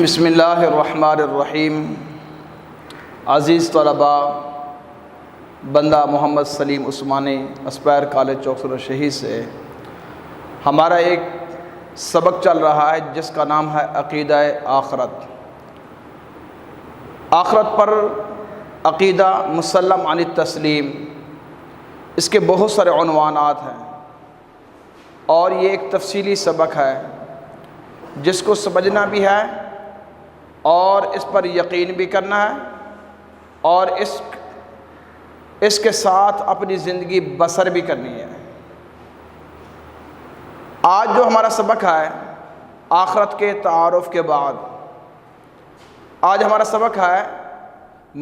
بسم اللہ الرحمن الرحیم۔ عزیز طلباء، بندہ محمد سلیم عثمانی اسپائر کالج چوکسر شہید سے ہمارا ایک سبق چل رہا ہے جس کا نام ہے عقیدہ آخرت۔ آخرت پر عقیدہ مسلم عن التسلیم، اس کے بہت سارے عنوانات ہیں اور یہ ایک تفصیلی سبق ہے جس کو سمجھنا بھی ہے اور اس پر یقین بھی کرنا ہے اور اس کے ساتھ اپنی زندگی بسر بھی کرنی ہے۔ آج جو ہمارا سبق ہے آخرت کے تعارف کے بعد، آج ہمارا سبق ہے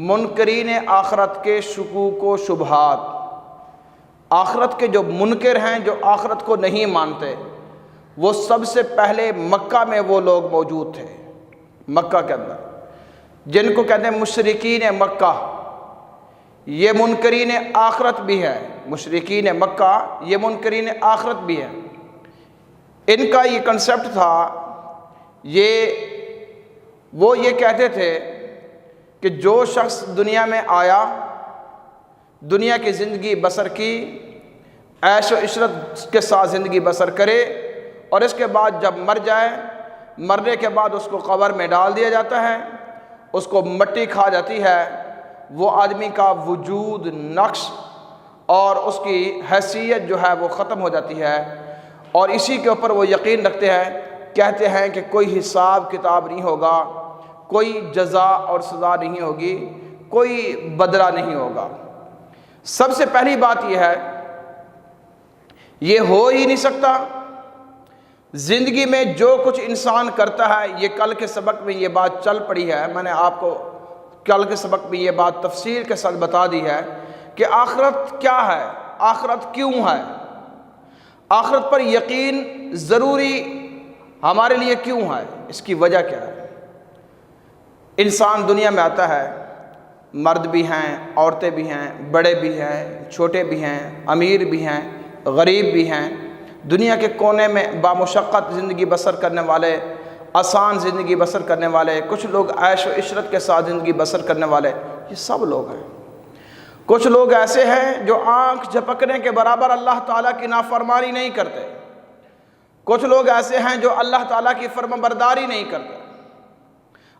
منکرین آخرت کے شکوک و شبہات۔ آخرت کے جو منکر ہیں، جو آخرت کو نہیں مانتے، وہ سب سے پہلے مکہ میں وہ لوگ موجود تھے، مکہ کے اندر، جن کو کہتے ہیں مشرکین مکہ۔ یہ منکرین آخرت بھی ہے، مشرکین مکہ یہ منکرین آخرت بھی ہے۔ ان کا یہ کنسپٹ تھا، وہ یہ کہتے تھے کہ جو شخص دنیا میں آیا، دنیا کی زندگی بسر کی، عیش و عشرت کے ساتھ زندگی بسر کرے، اور اس کے بعد جب مر جائے، مرنے کے بعد اس کو قبر میں ڈال دیا جاتا ہے، اس کو مٹی کھا جاتی ہے، وہ آدمی کا وجود، نقش اور اس کی حیثیت جو ہے وہ ختم ہو جاتی ہے، اور اسی کے اوپر وہ یقین رکھتے ہیں، کہتے ہیں کہ کوئی حساب کتاب نہیں ہوگا، کوئی جزا اور سزا نہیں ہوگی، کوئی بدلہ نہیں ہوگا۔ سب سے پہلی بات یہ ہے، یہ ہو ہی نہیں سکتا۔ زندگی میں جو کچھ انسان کرتا ہے، یہ کل کے سبق میں یہ بات چل پڑی ہے، میں نے آپ کو کل کے سبق میں یہ بات تفصیل کے ساتھ بتا دی ہے کہ آخرت کیا ہے، آخرت کیوں ہے، آخرت پر یقین ضروری ہمارے لیے کیوں ہے، اس کی وجہ کیا ہے۔ انسان دنیا میں آتا ہے، مرد بھی ہیں، عورتیں بھی ہیں، بڑے بھی ہیں، چھوٹے بھی ہیں، امیر بھی ہیں، غریب بھی ہیں، دنیا کے کونے میں بامشقت زندگی بسر کرنے والے، آسان زندگی بسر کرنے والے، کچھ لوگ عیش و عشرت کے ساتھ زندگی بسر کرنے والے، یہ سب لوگ ہیں۔ کچھ لوگ ایسے ہیں جو آنکھ جھپکنے کے برابر اللہ تعالیٰ کی نافرمانی نہیں کرتے، کچھ لوگ ایسے ہیں جو اللہ تعالیٰ کی فرمانبرداری نہیں کرتے۔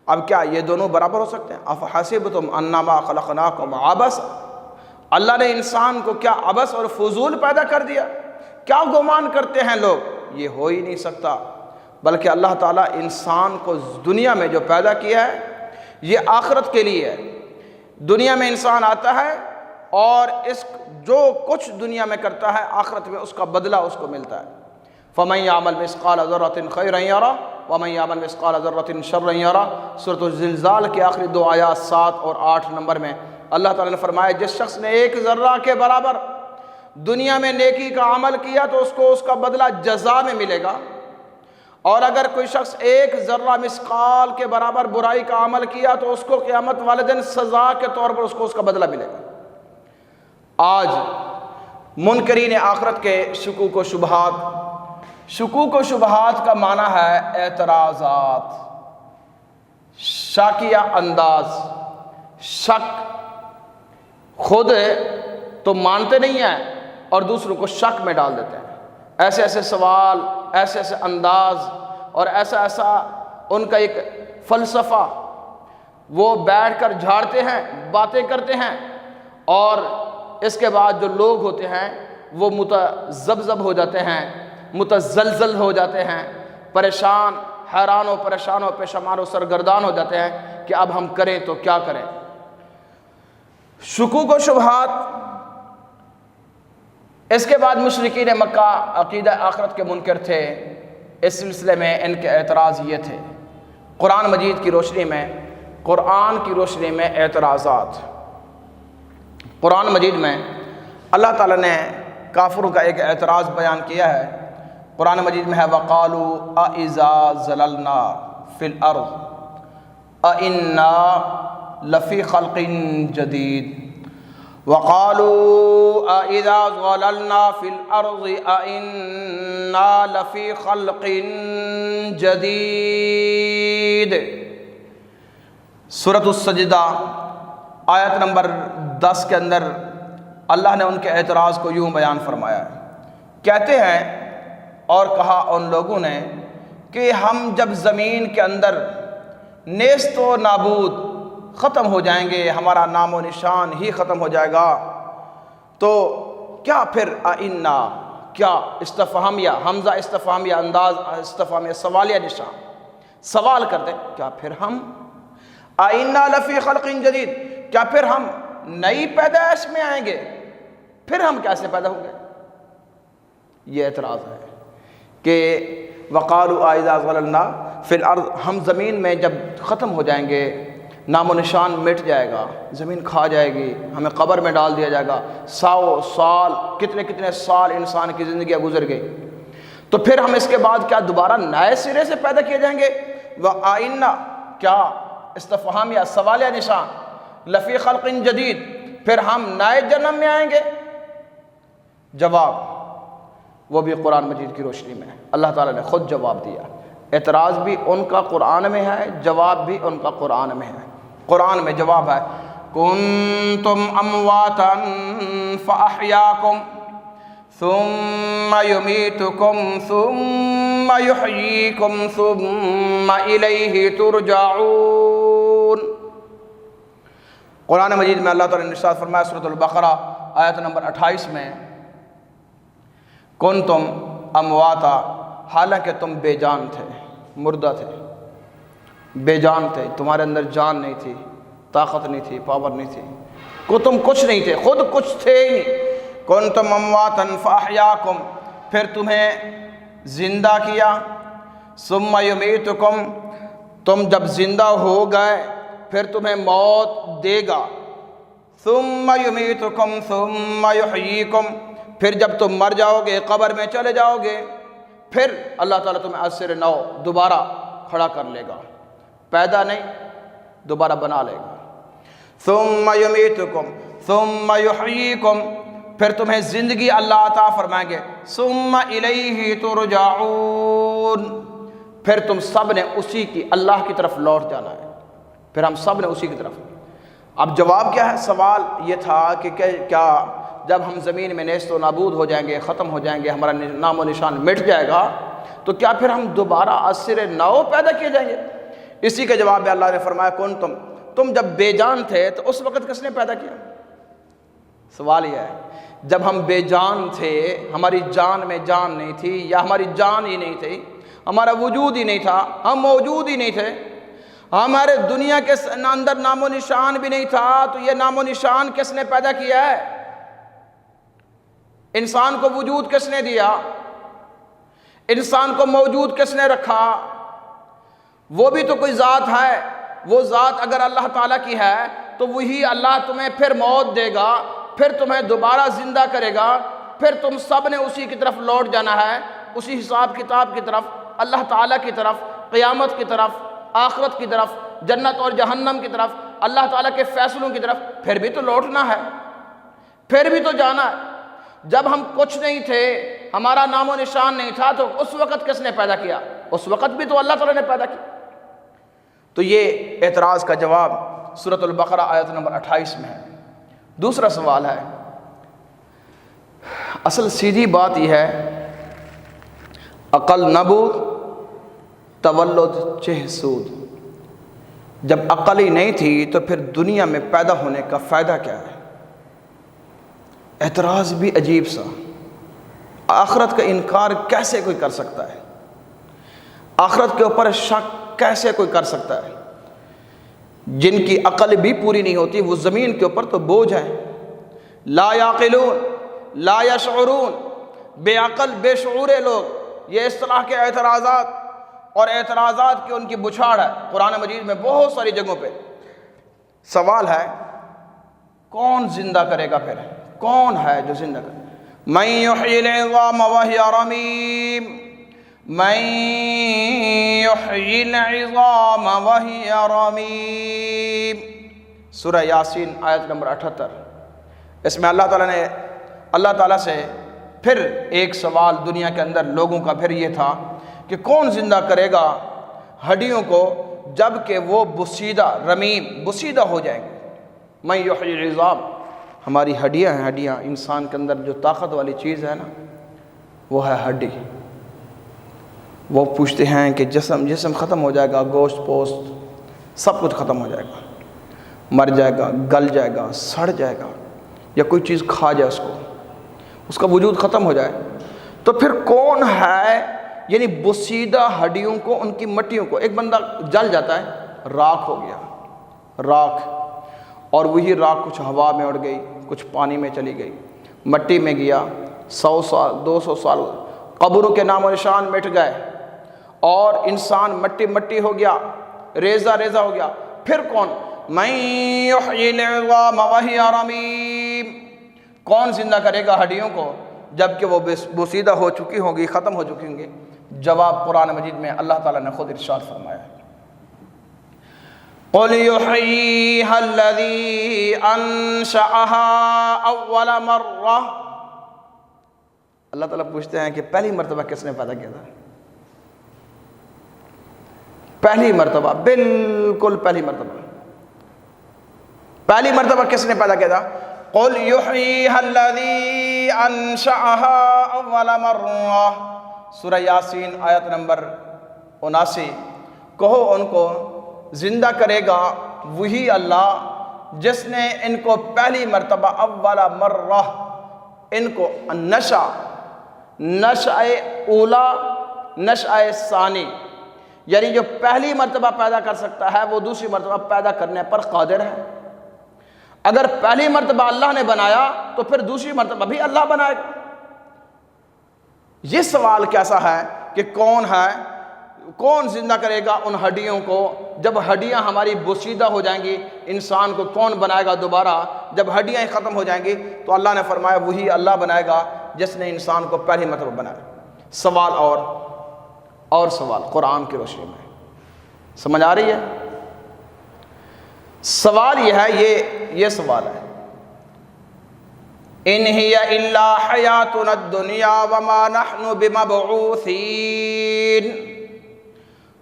اب کیا یہ دونوں برابر ہو سکتے ہیں؟ افحسبتم انما خلقناکم عبثا، اللہ نے انسان کو کیا عبث اور فضول پیدا کر دیا؟ کیا گمان کرتے ہیں لوگ؟ یہ ہو ہی نہیں سکتا، بلکہ اللہ تعالیٰ انسان کو دنیا میں جو پیدا کیا ہے یہ آخرت کے لیے ہے۔ دنیا میں انسان آتا ہے اور جو کچھ دنیا میں کرتا ہے آخرت میں اس کا بدلہ اس کو ملتا ہے۔ فَمَن يَعْمَلْ مِثْقَالَ ذَرَّةٍ خَيْرًا يَرَهُ وَمَن يَعْمَلْ مِثْقَالَ ذَرَّةٍ شَرًّا يَرَهُ۔ سورۃ الزلزال کے آخری دو آیات 7 اور 8 نمبر میں اللہ تعالیٰ نے فرمایا، جس شخص نے ایک ذرہ کے برابر دنیا میں نیکی کا عمل کیا تو اس کو اس کا بدلہ جزا میں ملے گا، اور اگر کوئی شخص ایک ذرہ مثقال کے برابر برائی کا عمل کیا تو اس کو قیامت والے دن سزا کے طور پر اس کو اس کا بدلہ ملے گا۔ آج منکرین آخرت کے شکوک و شبہات، شکوک و شبہات کا معنی ہے اعتراضات، شاکیہ انداز، شک، خود تو مانتے نہیں ہیں اور دوسروں کو شک میں ڈال دیتے ہیں۔ ایسے ایسے سوال، ایسے ایسے انداز اور ایسا ان کا ایک فلسفہ، وہ بیٹھ کر جھاڑتے ہیں، باتیں کرتے ہیں، اور اس کے بعد جو لوگ ہوتے ہیں وہ متذبذب ہو جاتے ہیں، متزلزل ہو جاتے ہیں، پریشان، حیران و پریشان و پیشمان و سرگردان ہو جاتے ہیں کہ اب ہم کریں تو کیا کریں۔ شکوک و شبہات۔ اس کے بعد مشرکین مکہ عقیدہ آخرت کے منکر تھے۔ اس سلسلے میں ان کے اعتراض یہ تھے، قرآن مجید کی روشنی میں اعتراضات۔ قرآن مجید میں اللہ تعالیٰ نے کافروں کا ایک اعتراض بیان کیا ہے۔ قرآن مجید میں ہے، وَقَالُوا أَإِذَا زَلَلْنَا فِي الْأَرْضِ أَإِنَّا لَفِي خَلْقٍ جَدِيدٍ وَقَالُوا أَإِذَا ضَلَلْنَا فِي الْأَرْضِ أَإِنَّا لَفِي خَلْقٍ جَدِيدٍ۔ سورۃ السجدہ آیت نمبر 10 کے اندر اللہ نے ان کے اعتراض کو یوں بیان فرمایا ہے۔ کہتے ہیں اور کہا ان لوگوں نے کہ ہم جب زمین کے اندر نیست و نابود ختم ہو جائیں گے، ہمارا نام و نشان ہی ختم ہو جائے گا، تو کیا پھر آئینہ، کیا استفہامیہ، حمزہ استفہامیہ، انداز استفہامیہ، سوالیہ نشان، سوال کرتے کیا پھر ہم آئینہ لفی خلق جدید، کیا پھر ہم نئی پیدائش میں آئیں گے؟ پھر ہم کیسے پیدا ہوں گے؟ یہ اعتراض ہے کہ وقالوا اذا ضللنا فی الارض، ہم زمین میں جب ختم ہو جائیں گے، نام و نشان مٹ جائے گا، زمین کھا جائے گی، ہمیں قبر میں ڈال دیا جائے گا، 100 سال، کتنے سال انسان کی زندگیاں گزر گئی، تو پھر ہم اس کے بعد کیا دوبارہ نئے سرے سے پیدا کیے جائیں گے؟ وآئینہ، کیا استفہامیہ، سوالیہ نشان، لفی خلق جدید، پھر ہم نئے جنم میں آئیں گے؟ جواب وہ بھی قرآن مجید کی روشنی میں ہے، اللہ تعالیٰ نے خود جواب دیا۔ اعتراض بھی ان کا قرآن میں ہے، جواب بھی ان کا قرآن میں ہے۔ قرآن میں جواب ہے کنتم امواتا فاحیاکم ثم یمیتکم ثم یحییکم ثم الیہ ترجعون۔ قرآن مجید میں اللہ تعالیٰ نے ارشاد فرمایا سورۃ البقرہ آیت نمبر 28 میں، کنتم امواتا، حالانکہ تم بے جان تھے، مردہ تھے، بے جان تھے، تمہارے اندر جان نہیں تھی، طاقت نہیں تھی، پاور نہیں تھی، کو تم کچھ نہیں تھے، خود کچھ تھے ہی نہیں۔ کنتم امواتا فاحیاکم، پھر تمہیں زندہ کیا، ثم یمیتکم، تم جب زندہ ہو گئے پھر تمہیں موت دے گا، ثم یمیتکم ثم یحییکم، پھر جب تم مر جاؤ گے، قبر میں چلے جاؤ گے، پھر اللہ تعالیٰ تمہیں از سر نو دوبارہ کھڑا کر لے گا، پیدا نہیں، دوبارہ بنا لے گا۔ ثم یمیتکم ثم یحییکم، پھر تمہیں زندگی اللہ عطا فرمائیں گے، ثم الیہ ترجعون، پھر تم سب نے اسی کی، اللہ کی طرف لوٹ جانا ہے، پھر ہم سب نے اسی کی طرف۔ اب جواب کیا ہے؟ سوال یہ تھا کہ کیا جب ہم زمین میں نیست و نابود ہو جائیں گے، ختم ہو جائیں گے، ہمارا نام و نشان مٹ جائے گا، تو کیا پھر ہم دوبارہ از سر نو پیدا کیے جائیں گے؟ اسی کے جواب میں اللہ نے فرمایا تم جب بے جان تھے تو اس وقت کس نے پیدا کیا؟ سوال یہ ہے، جب ہم بے جان تھے، ہماری جان میں جان نہیں تھی، یا ہماری جان ہی نہیں تھی، ہمارا وجود ہی نہیں تھا، ہم موجود ہی نہیں تھے، ہمارے دنیا کے اندر نام و نشان بھی نہیں تھا، تو یہ نام و نشان کس نے پیدا کیا ہے؟ انسان کو وجود کس نے دیا؟ انسان کو موجود کس نے رکھا؟ وہ بھی تو کوئی ذات ہے، وہ ذات اگر اللہ تعالیٰ کی ہے تو وہی اللہ تمہیں پھر موت دے گا، پھر تمہیں دوبارہ زندہ کرے گا، پھر تم سب نے اسی کی طرف لوٹ جانا ہے، اسی حساب کتاب کی طرف، اللہ تعالیٰ کی طرف، قیامت کی طرف، آخرت کی طرف، جنت اور جہنم کی طرف، اللہ تعالیٰ کے فیصلوں کی طرف، پھر بھی تو لوٹنا ہے، پھر بھی تو جانا ہے۔ جب ہم کچھ نہیں تھے، ہمارا نام و نشان نہیں تھا، تو اس وقت کس نے پیدا کیا؟ اس وقت بھی تو اللہ تعالیٰ نے پیدا کیا۔ تو یہ اعتراض کا جواب سورۃ البقرہ آیت نمبر 28 میں ہے۔ دوسرا سوال ہے، اصل سیدھی بات یہ ہے، عقل نبود تولد چہ سود، جب عقل ہی نہیں تھی تو پھر دنیا میں پیدا ہونے کا فائدہ کیا ہے؟ اعتراض بھی عجیب سا، آخرت کا انکار کیسے کوئی کر سکتا ہے؟ آخرت کے اوپر شک کیسے کوئی کر سکتا ہے؟ جن کی عقل بھی پوری نہیں ہوتی وہ زمین کے اوپر تو بوجھ ہیں، لا یعقلون لا یشعرون، بے عقل بے شعور لوگ، یہ اس طرح کے اعتراضات اور اعتراضات کی ان کی بچھاڑ ہے قرآن مجید میں بہت ساری جگہوں پہ۔ سوال ہے کون زندہ کرے گا؟ پھر کون ہے جو زندہ کرے؟ من یحیی العظام وہی رمیم، من یحیی العظام وہی رمیم، سورہ یاسین آیت نمبر 78۔ اس میں اللہ تعالیٰ سے پھر ایک سوال دنیا کے اندر لوگوں کا پھر یہ تھا کہ کون زندہ کرے گا ہڈیوں کو جب کہ وہ بسیدہ رمیم بسیدہ ہو جائیں گے۔ من یحیی العظام، ہماری ہڈیاں ہیں، ہڈیاں، انسان کے اندر جو طاقت والی چیز ہے نا وہ ہے ہڈی۔ وہ پوچھتے ہیں کہ جسم ختم ہو جائے گا، گوشت پوست سب کچھ ختم ہو جائے گا، مر جائے گا، گل جائے گا، سڑ جائے گا، یا کوئی چیز کھا جائے اس کا وجود ختم ہو جائے، تو پھر کون ہے؟ یعنی بسیدہ ہڈیوں کو، ان کی مٹیوں کو، ایک بندہ جل جاتا ہے، راکھ ہو گیا، راکھ، اور وہی راکھ کچھ ہوا میں اڑ گئی، کچھ پانی میں چلی گئی، مٹی میں گیا، 100 سال 200 سال قبروں کے نام و نشان مٹ گئے، اور انسان مٹی مٹی ہو گیا، ریزہ ریزہ ہو گیا۔ پھر کون؟ من یحیی العظام وہی رمیم، کون زندہ کرے گا ہڈیوں کو جب کہ وہ بوسیدہ ہو چکی ہوں گی، ختم ہو چکی ہوں گی؟ جواب قرآن مجید میں اللہ تعالیٰ نے خود ارشاد فرمایا ہے، قُلْ يُحْيِيهَا الَّذِي أَنشَأَهَا أَوَّلَ مَرَّةٍ۔ اللہ تعالیٰ پوچھتے ہیں کہ پہلی مرتبہ کس نے پیدا کیا تھا؟ پہلی مرتبہ، بالکل پہلی مرتبہ کس نے پیدا کیا تھا؟ قُلْ يُحْيِيهَا الَّذِي أَنشَأَهَا أَوَّلَ مَرَّةٍ، سورہ یاسین آیت نمبر 79۔ کہو ان کو زندہ کرے گا وہی اللہ جس نے ان کو پہلی مرتبہ اول مرہ، ان کو نشأ اولا، نشأ ثانی، یعنی جو پہلی مرتبہ پیدا کر سکتا ہے وہ دوسری مرتبہ پیدا کرنے پر قادر ہے۔ اگر پہلی مرتبہ اللہ نے بنایا تو پھر دوسری مرتبہ بھی اللہ بنائے گا۔ یہ سوال کیسا ہے کہ کون زندہ کرے گا ان ہڈیوں کو جب ہڈیاں ہماری بوسیدہ ہو جائیں گی؟ انسان کو کون بنائے گا دوبارہ جب ہڈیاں ختم ہو جائیں گی؟ تو اللہ نے فرمایا وہی اللہ بنائے گا جس نے انسان کو پہلی مرتبہ بنایا۔ سوال اور سوال قرآن کی روشنی میں سمجھ آ رہی ہے؟ سوال یہ ہے، یہ سوال ہے، ان ہی الا حیاتنا الدنیا وما نحن بمبعوثین،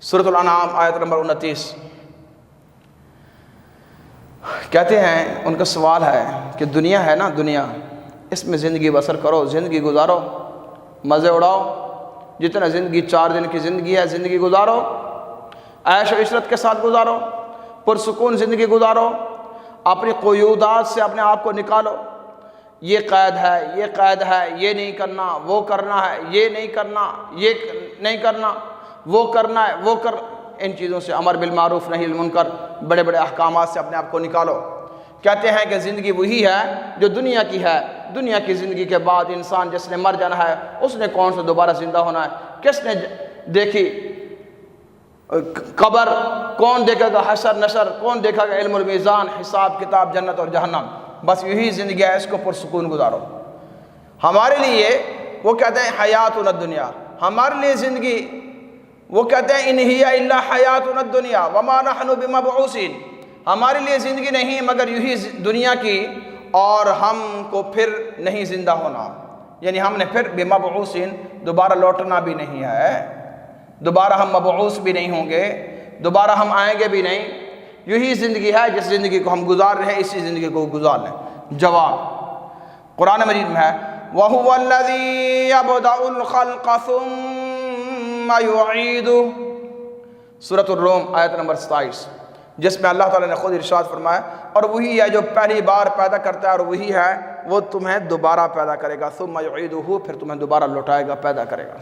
سورۃ الانعام آیت نمبر 29۔ کہتے ہیں ان کا سوال ہے کہ دنیا ہے نا، دنیا، اس میں زندگی بسر کرو، زندگی گزارو، مزے اڑاؤ، جتنا زندگی 4 دن کی زندگی ہے زندگی گزارو، عیش و عشرت کے ساتھ گزارو، پرسکون زندگی گزارو، اپنی قیودات سے اپنے آپ کو نکالو، یہ قید ہے، یہ قید ہے، یہ نہیں کرنا، وہ کرنا ہے، یہ نہیں کرنا، یہ نہیں کرنا، وہ کرنا ہے، وہ ان چیزوں سے، امر بالمعروف نہی المنکر، بڑے بڑے احکامات سے اپنے آپ کو نکالو۔ کہتے ہیں کہ زندگی وہی ہے جو دنیا کی ہے، دنیا کی زندگی کے بعد انسان جس نے مر جانا ہے اس نے کون سے دوبارہ زندہ ہونا ہے؟ کس نے دیکھی قبر؟ کون دیکھے گا حشر نشر؟ کون دیکھے گا علم المیزان، حساب کتاب، جنت اور جہنم؟ بس یہی زندگی ہے، اس کو پرسکون گزارو۔ ہمارے لیے وہ کہتے ہیں حیاتنا الدنیا، ہمارے لیے زندگی، وہ کہتے ہیں ان ہی الا حیاتنا الدنیا وما نحن بمبعوثین، ہمارے لیے زندگی نہیں مگر یہی دنیا کی، اور ہم کو پھر نہیں زندہ ہونا، یعنی ہم نے پھر بمبعوثین دوبارہ لوٹنا بھی نہیں ہے، دوبارہ ہم مبعوث بھی نہیں ہوں گے، دوبارہ ہم آئیں گے بھی نہیں، یہی زندگی ہے جس زندگی کو ہم گزار رہے ہیں اسی زندگی کو گزار لیں۔ جواب قرآن مجید میں ہے وَهُوَ الَّذِي يَبْدَأُ الْخَلْقَ ثُمَّ يُعِيدُهُ، سورۃ الروم آیت نمبر 27، جس میں اللہ تعالیٰ نے خود ارشاد فرمایا اور وہی ہے جو پہلی بار پیدا کرتا ہے اور وہی ہے وہ تمہیں دوبارہ پیدا کرے گا، ثُمَّ يُعِيدُهُ، پھر تمہیں دوبارہ لوٹائے گا، پیدا کرے گا۔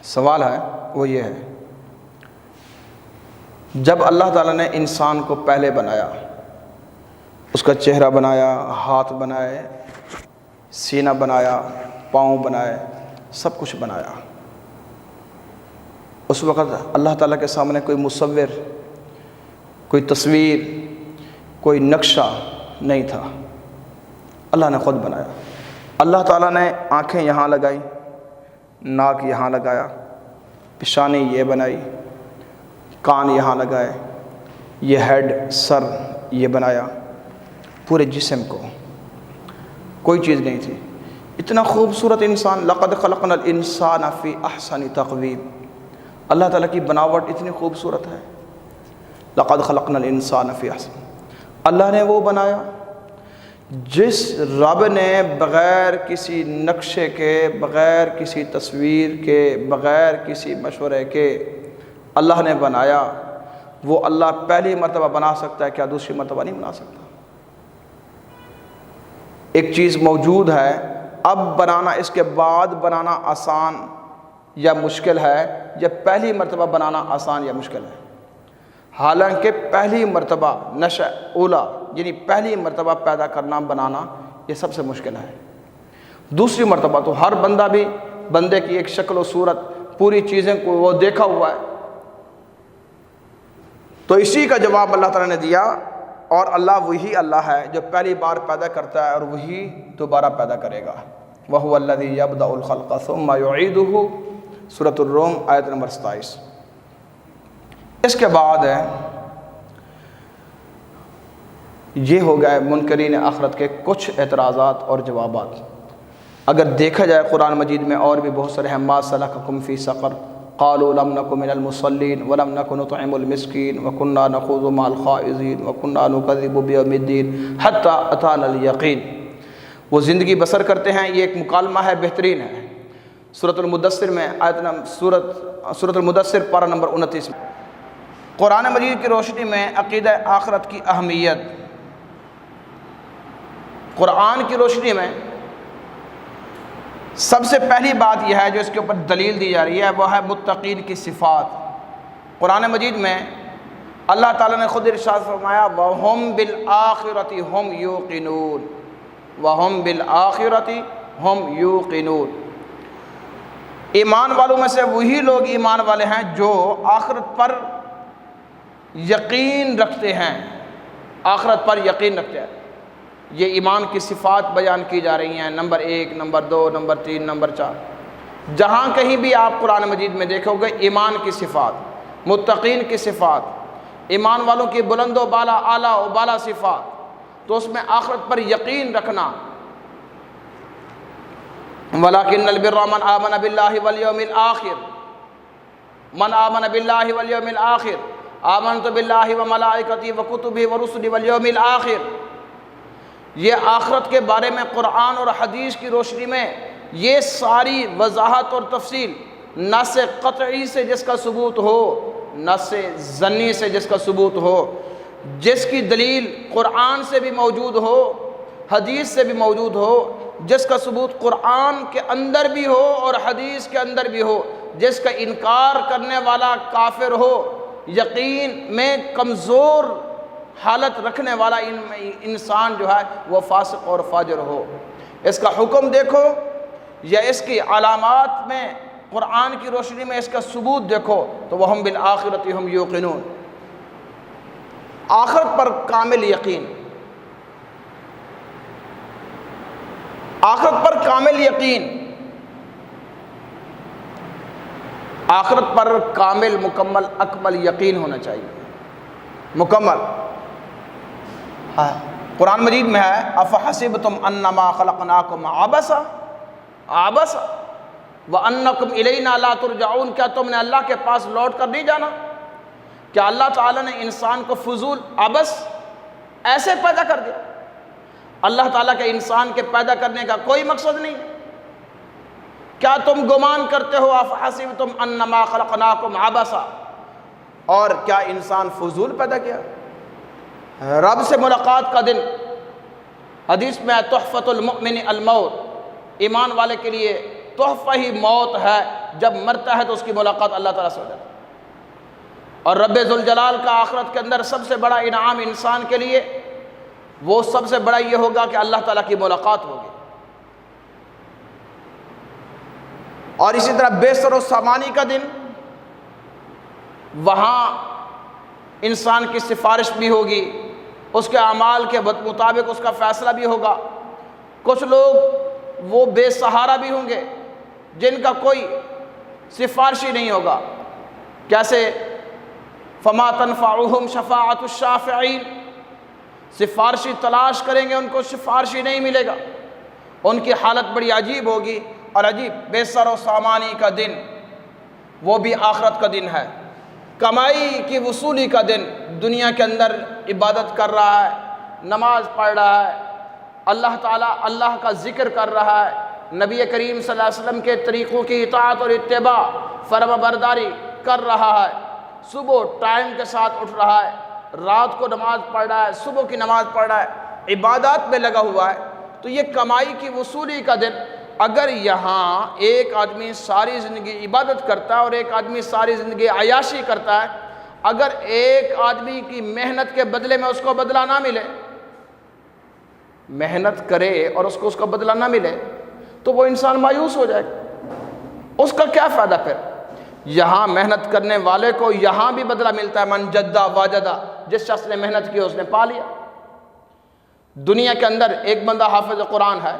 سوال ہے وہ یہ ہے، جب اللہ تعالیٰ نے انسان کو پہلے بنایا، اس کا چہرہ بنایا، ہاتھ بنائے، سینہ بنایا، پاؤں بنائے، سب کچھ بنایا، اس وقت اللہ تعالیٰ کے سامنے کوئی مصور، کوئی تصویر، کوئی نقشہ نہیں تھا، اللہ نے خود بنایا۔ اللہ تعالیٰ نے آنکھیں یہاں لگائی، ناک یہاں لگایا، پیشانی یہ بنائی، کان یہاں لگائے، یہ ہیڈ، سر یہ بنایا، پورے جسم کو، کوئی چیز نہیں تھی، اتنا خوبصورت انسان، لقد خلقنا الانسان فی احسن تقویم، اللہ تعالیٰ کی بناوٹ اتنی خوبصورت ہے، لقد خلقنا الانسان فی احسن، اللہ نے وہ بنایا جس رب نے بغیر کسی نقشے کے، بغیر کسی تصویر کے، بغیر کسی مشورے کے اللہ نے بنایا، وہ اللہ پہلی مرتبہ بنا سکتا ہے، کیا دوسری مرتبہ نہیں بنا سکتا؟ ایک چیز موجود ہے، اب بنانا، اس کے بعد بنانا آسان یا مشکل ہے، یا پہلی مرتبہ بنانا آسان یا مشکل ہے؟ حالانکہ پہلی مرتبہ نشأ اولا، یعنی پہلی مرتبہ پیدا کرنا، بنانا، یہ سب سے مشکل ہے۔ دوسری مرتبہ تو ہر بندہ بھی، بندے کی ایک شکل و صورت، پوری چیزیں کو وہ دیکھا ہوا ہے۔ تو اسی کا جواب اللہ تعالیٰ نے دیا، اور اللہ وہی اللہ ہے جو پہلی بار پیدا کرتا ہے اور وہی دوبارہ پیدا کرے گا۔ وَهُوَ الَّذِي يَبْدَأُ الْخَلْقَ ثُمَّ يُعِيدُهُ، سورۃ الروم آیت نمبر 27۔ اس کے بعد ہے، یہ ہو گئے منکرین آخرت کے کچھ اعتراضات اور جوابات۔ اگر دیکھا جائے قرآن مجید میں اور بھی بہت سارے ہیں، مَا سَلَكَكُمْ فِي سَقَرَ قَالُوا لَمْ نَكُ مِنَ الْمُصَلِّينَ وَلَمْ نَكُ نُطْعِمُ الْمِسْكِينَ وَكُنَّا نَخُوضُ مَعَ الْخَائِضِينَ وَكُنَّا نُكَذِّبُ بِيَوْمِ الدِّينِ حَتَّى أَتَانَا الْيَقِينُ۔ وہ زندگی بسر کرتے ہیں، یہ ایک مکالمہ ہے، بہترین ہے۔ سورۃ المدثر میں سورۃ المدثر پارہ نمبر 29 میں قرآن مجید کی روشنی میں عقیدہ آخرت کی اہمیت، قرآن کی روشنی میں سب سے پہلی بات یہ ہے جو اس کے اوپر دلیل دی جا رہی ہے، وہ ہے متقین کی صفات۔ قرآن مجید میں اللہ تعالیٰ نے خود ارشاد فرمایا، وَهُمْ بِالْآخِرَةِ هُمْ يُوقِنُونَ، وَهُمْ بِالْآخِرَةِ هُمْ يُوقِنُونَ۔ ایمان والوں میں سے وہی لوگ ایمان والے ہیں جو آخرت پر یقین رکھتے ہیں، آخرت پر یقین رکھتے ہیں۔ یہ ایمان کی صفات بیان کی جا رہی ہیں، نمبر 1، نمبر 2، نمبر 3، نمبر 4۔ جہاں کہیں بھی آپ قرآن مجید میں دیکھو گے ایمان کی صفات، متقین کی صفات، ایمان والوں کی بلند و بالا، اعلیٰ و بالا صفات، تو اس میں آخرت پر یقین رکھنا۔ وَلَكِنَّ الْبِرَّ مَنْ آمَنَ بِاللَّهِ وَالْيَوْمِ الْآخِرِ، مَنْ آمَنَ بِاللَّهِ وَالْيَوْمِ الْآخِرِ، آمَنْتُ بِاللَّهِ وَمَلَائِكَتِهِ وَكُتُبِهِ وَرُسُلِهِ وَالْيَوْمِ الْآخِرِ۔ یہ آخرت کے بارے میں قرآن اور حدیث کی روشنی میں یہ ساری وضاحت اور تفصیل، نص قطعی سے جس کا ثبوت ہو، نص ظنی سے جس کا ثبوت ہو، جس کی دلیل قرآن سے بھی موجود ہو، حدیث سے بھی موجود ہو، جس کا ثبوت قرآن کے اندر بھی ہو اور حدیث کے اندر بھی ہو، جس کا انکار کرنے والا کافر ہو، یقین میں کمزور حالت رکھنے والا انسان جو ہے وہ فاسق اور فاجر ہو۔ اس کا حکم دیکھو یا اس کی علامات میں قرآن کی روشنی میں اس کا ثبوت دیکھو تو وَهُمْ بِالْآخِرَةِ هُمْ يُوقِنُونَ، آخرت پر کامل یقین، آخرت پر کامل یقین، آخرت پر کامل، مکمل، اکمل یقین ہونا چاہیے، مکمل۔ قرآن مجید میں ہے افحسبتم انما خلقناکم عبثا عبثا وانکم الینا لا ترجعون، کیا تم نے اللہ کے پاس لوٹ کر نہیں جانا؟ کیا اللہ تعالیٰ نے انسان کو فضول، عبث ایسے پیدا کر دیا؟ اللہ تعالیٰ کے انسان کے پیدا کرنے کا کوئی مقصد نہیں۔ کیا تم گمان کرتے ہو افحسبتم انما خلقناکم عبثا، اور کیا انسان فضول پیدا کیا؟ رب سے ملاقات کا دن، حدیث میں تحفۃ المؤمن الموت، ایمان والے کے لیے تحفہ ہی موت ہے، جب مرتا ہے تو اس کی ملاقات اللہ تعالیٰ سے ہو جاتی ہے۔ اور رب ذوالجلال کا آخرت کے اندر سب سے بڑا انعام انسان کے لیے، وہ سب سے بڑا یہ ہوگا کہ اللہ تعالیٰ کی ملاقات ہوگی۔ اور اسی طرح بے سر و سامانی کا دن، وہاں انسان کی سفارش بھی ہوگی، اس کے اعمال کے مطابق اس کا فیصلہ بھی ہوگا۔ کچھ لوگ وہ بے سہارا بھی ہوں گے جن کا کوئی سفارشی نہیں ہوگا، کیسے؟ فما تنفعهم شفاعت الشافعین، سفارشی تلاش کریں گے ان کو سفارشی نہیں ملے گا، ان کی حالت بڑی عجیب ہوگی۔ اور عجیب بے سر و سامانی کا دن، وہ بھی آخرت کا دن ہے، کمائی کی وصولی کا دن۔ دنیا کے اندر عبادت کر رہا ہے، نماز پڑھ رہا ہے، اللہ تعالیٰ اللہ کا ذکر کر رہا ہے، نبی کریم صلی اللہ علیہ وسلم کے طریقوں کی اطاعت اور اتباع فرما برداری کر رہا ہے، صبح ٹائم کے ساتھ اٹھ رہا ہے، رات کو نماز پڑھ رہا ہے، صبح کی نماز پڑھ رہا ہے، عبادات میں لگا ہوا ہے، تو یہ کمائی کی وصولی کا دن۔ اگر یہاں ایک آدمی ساری زندگی عبادت کرتا ہے اور ایک آدمی ساری زندگی عیاشی کرتا ہے، اگر ایک آدمی کی محنت کے بدلے میں اس کو بدلہ نہ ملے، محنت کرے اور اس کا بدلہ نہ ملے، تو وہ انسان مایوس ہو جائے گا، اس کا کیا فائدہ پھر؟ یہاں محنت کرنے والے کو یہاں بھی بدلہ ملتا ہے، من جدہ واجدہ، جس شخص نے محنت کی اس نے پا لیا۔ دنیا کے اندر ایک بندہ حافظ قرآن ہے،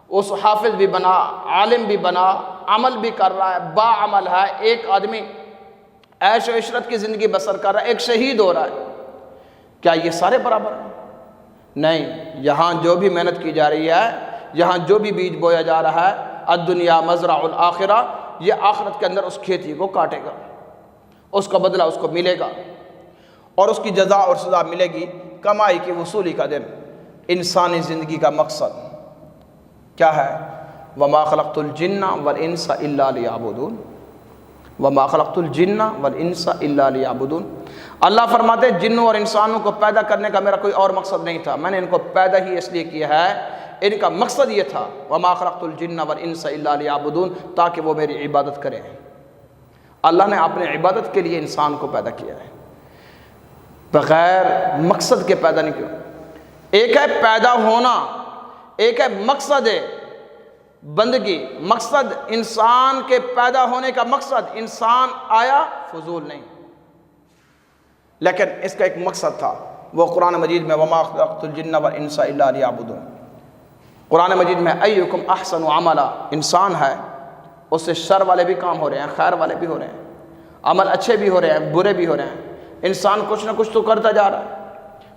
اس حافظ بھی بنا، عالم بھی بنا، عمل بھی کر رہا ہے، با عمل ہے، ایک آدمی عیش و عشرت کی زندگی بسر کر رہا ہے، ایک شہید ہو رہا ہے، کیا یہ سارے برابر ہیں؟ نہیں، یہاں جو بھی محنت کی جا رہی ہے، یہاں جو بھی بیج بویا جا رہا ہے، الدنیا مزرع الآخرہ، یہ آخرت کے اندر اس کھیتی کو کاٹے گا، اس کا بدلہ اس کو ملے گا، اور اس کی جزا اور سزا ملے گی۔ کمائی کی وصولی کا دن، انسانی زندگی کا مقصد کیا ہے؟ وَمَا خَلَقْتُ الْجِنَّ وَالْإِنسَ إِلَّا لِيَعْبُدُونَ، وَمَا خَلَقْتُ الْجِنَّ وَالْإِنسَ إِلَّا لِيَعْبُدُونَ۔ اللہ فرماتے ہیں جنوں اور انسانوں کو پیدا کرنے کا میرا کوئی اور مقصد نہیں تھا، میں نے ان کو پیدا ہی اس لیے کیا ہے، ان کا مقصد یہ تھا وَمَا خَلَقْتُ الْجِنَّ وَالْإِنسَ إِلَّا لِيَعْبُدُونَ، تاکہ وہ میری عبادت کریں۔ اللہ نے اپنے عبادت کے لیے انسان کو پیدا کیا ہے، بغیر مقصد کے پیدا نہیں کیا۔ ایک ہے پیدا ہونا، ایک ہے مقصد بندگی۔ مقصد انسان کے پیدا ہونے کا مقصد، انسان آیا فضول نہیں، لیکن اس کا ایک مقصد تھا، وہ قرآن مجید میں وَمَا خَلَقْتُ الْجِنَّ وَالْإِنسَ إِلَّا لِيَعْبُدُونَ۔ قرآن مجید میں أَيُّكُمْ أَحْسَنُ عَمَلًا، انسان ہے، اس سے شر والے بھی کام ہو رہے ہیں، خیر والے بھی ہو رہے ہیں، عمل اچھے بھی ہو رہے ہیں، برے بھی ہو رہے ہیں۔ انسان کچھ نہ کچھ تو کرتا جا رہا ہے،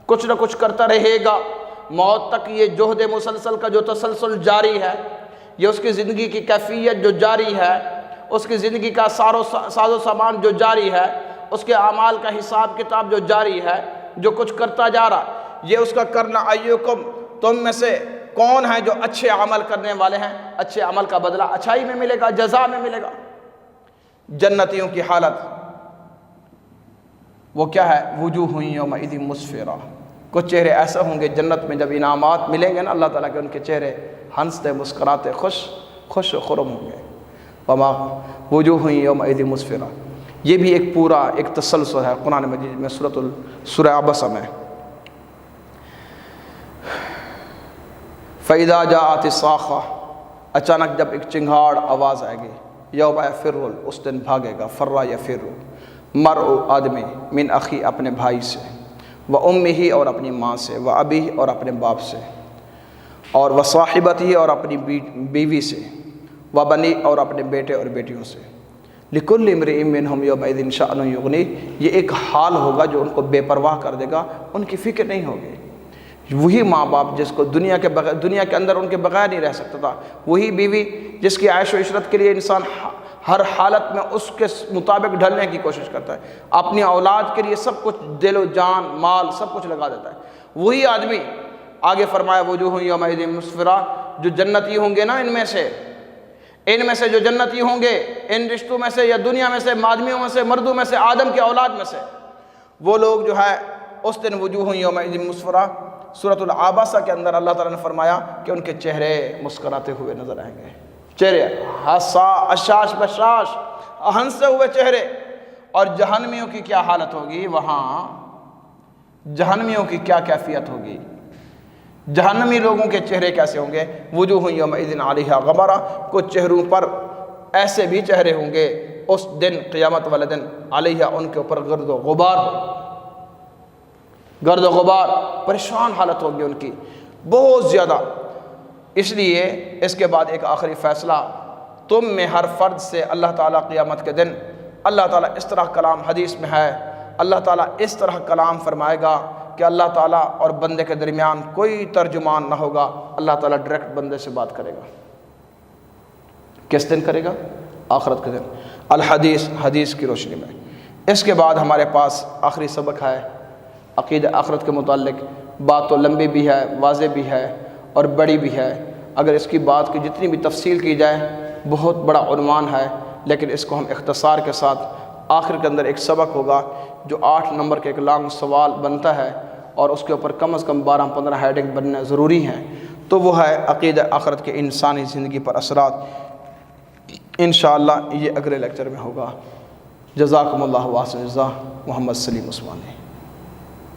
کچھ نہ کچھ کرتا رہے گا، موت تک یہ جہد مسلسل کا جو تسلسل جاری ہے، یہ اس کی زندگی کی کیفیت جو جاری ہے، اس کی زندگی کا ساز و سامان جو جاری ہے، اس کے اعمال کا حساب کتاب جو جاری ہے، جو کچھ کرتا جا رہا، یہ اس کا کرنا۔ ایوکم، تم میں سے کون ہیں جو اچھے عمل کرنے والے ہیں؟ اچھے عمل کا بدلہ اچھائی میں ملے گا، جزا میں ملے گا۔ جنتیوں کی حالت وہ کیا ہے؟ وجوہ یومئذ مسفرہ، کچھ چہرے ایسے ہوں گے جنت میں جب انعامات ملیں گے نا اللہ تعالیٰ کے، ان کے چہرے ہنستے مسکراتے خوش و خرم ہوں گے۔ وما وجوہ یومئذ مسفرہ، یہ بھی ایک پورا ایک تسلسل ہے قرآن مجید میں، سورہ عبسہ میں۔ فَإِذَا جَاءَتِ الصَّاخَّةُ، اچانک جب ایک چنگھاڑ آواز آئے گی، یوم یفر، اس دن بھاگے گا، فرّ یفر، مرء آدمی، من اخی اپنے بھائی سے، و امہ اور اپنی ماں سے، و ابی اور اپنے باپ سے، اور و صاحبتہ اور اپنی بیوی سے، و بنی اور اپنے بیٹے اور بیٹیوں سے۔ لکل امرئ منہم یومئذ شأن یغنیہ، یہ ایک حال ہوگا جو ان کو بے پرواہ کر دے گا، ان کی فکر نہیں ہوگی۔ وہی ماں باپ جس کو دنیا کے اندر ان کے بغیر نہیں رہ سکتا تھا، وہی بیوی جس کی عیش و عشرت کے لیے انسان ہر حالت میں اس کے مطابق ڈھلنے کی کوشش کرتا ہے، اپنی اولاد کے لیے سب کچھ دل و جان مال سب کچھ لگا دیتا ہے، وہی آدمی آگے فرمایا وجوہ یومئذ مسفرہ، جو جنتی ہوں گے نا ان میں سے جو جنتی ہوں گے، ان رشتوں میں سے یا دنیا میں سے، آدمیوں میں سے، مردوں میں سے، آدم کی اولاد میں سے، وہ لوگ جو ہے اس دن وجوہ یومئذ مسفرہ۔ سورۃ العبسہ کے اندر اللہ تعالیٰ نے فرمایا کہ ان کے چہرے مسکراتے ہوئے نظر آئیں گے، چہرے اشاش بشاش، ہنستے ہوئے چہرے۔ اور جہنمیوں کی کیا حالت ہوگی؟ وہاں جہنمیوں کی کیا کیفیت ہوگی؟ جہنمی لوگوں کے چہرے کیسے ہوں گے؟ وجوہ یومئذ علیہا غبرہ، کچھ چہروں پر ایسے بھی چہرے ہوں گے اس دن، قیامت والے دن، علیہا ان کے اوپر گرد و غبار ہو، گرد و غبار، پریشان حالت ہوگی ان کی بہت زیادہ۔ اس لیے اس کے بعد ایک آخری فیصلہ، تم میں ہر فرد سے اللہ تعالیٰ قیامت کے دن، اللہ تعالیٰ اس طرح کلام حدیث میں ہے، اللہ تعالیٰ اس طرح کلام فرمائے گا کہ اللہ تعالیٰ اور بندے کے درمیان کوئی ترجمان نہ ہوگا، اللہ تعالیٰ ڈائریکٹ بندے سے بات کرے گا۔ کس دن کرے گا؟ آخرت کے دن۔ الحدیث، حدیث کی روشنی میں۔ اس کے بعد ہمارے پاس آخری سبق ہے عقیدہ آخرت کے متعلق۔ بات تو لمبی بھی ہے، واضح بھی ہے اور بڑی بھی ہے، اگر اس کی بات کی جتنی بھی تفصیل کی جائے بہت بڑا عنوان ہے، لیکن اس کو ہم اختصار کے ساتھ آخر کے اندر ایک سبق ہوگا جو 8 نمبر کے ایک لانگ سوال بنتا ہے اور اس کے اوپر کم از کم 12-15 ہیڈنگ بننا ضروری ہیں، تو وہ ہے عقیدہ آخرت کے انسانی زندگی پر اثرات۔ انشاءاللہ یہ اگلے لیکچر میں ہوگا۔ جزاکم اللہ واسع جزا، محمد سلیم عثمانی۔